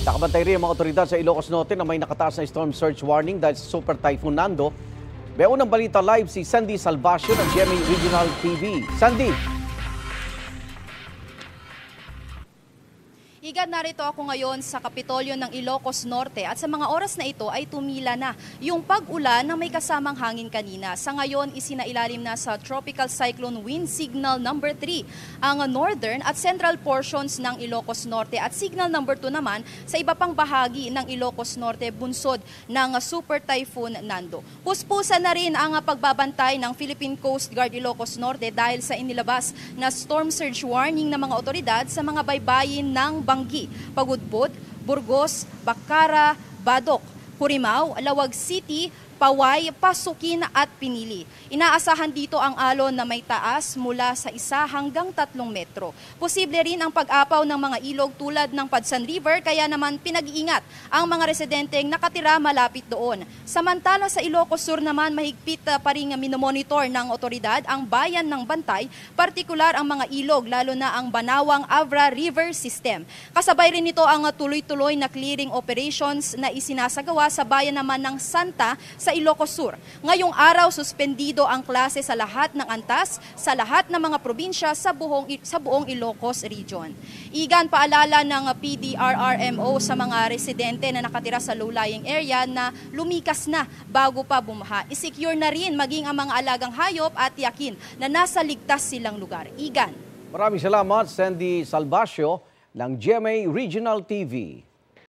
Nakabantay rin ang mga otoridad sa Ilocos Norte na may nakataas na storm surge warning dahil sa Super Typhoon Nando. May unang balita live si Sandy Salvacio ng GMA Regional TV. Sandy! Igan, narito ako ngayon sa Kapitolyo ng Ilocos Norte at sa mga oras na ito ay tumila na yung pag-ulan na may kasamang hangin kanina. Sa ngayon, isinailalim na sa Tropical Cyclone Wind Signal number 3 ang northern at central portions ng Ilocos Norte at signal number 2 naman sa iba pang bahagi ng Ilocos Norte bunsod ng Super Typhoon Nando. Puspusan na rin ang pagbabantay ng Philippine Coast Guard Ilocos Norte dahil sa inilabas na storm surge warning ng mga otoridad sa mga baybayin ng Banggi, Pagudpod, Burgos, Bacara, Badok, Curimaw, Lawag City, Paway, Pasukin at Pinili. Inaasahan dito ang alon na may taas mula sa 1 hanggang 3 metro. Posible rin ang pag-apaw ng mga ilog tulad ng Padsan River kaya naman pinag-iingat ang mga residenteng nakatira malapit doon. Samantala sa Ilocos Sur naman mahigpit pa rin minomonitor ng otoridad ang bayan ng Bantay, partikular ang mga ilog lalo na ang Banawang Avra River System. Kasabay rin nito ang tuloy-tuloy na clearing operations na isinasagawa sa bayan naman ng Santa sa Ilocos Sur. Ngayong araw, suspendido ang klase sa lahat ng antas sa lahat ng mga probinsya sa buong Ilocos Region. Igan, paalala ng PDRRMO sa mga residente na nakatira sa low-lying area na lumikas na bago pa bumaha. I-secure na rin maging ang mga alagang hayop at yakin na nasa ligtas silang lugar. Igan. Maraming salamat, Sandy Salvacio ng GMA Regional TV.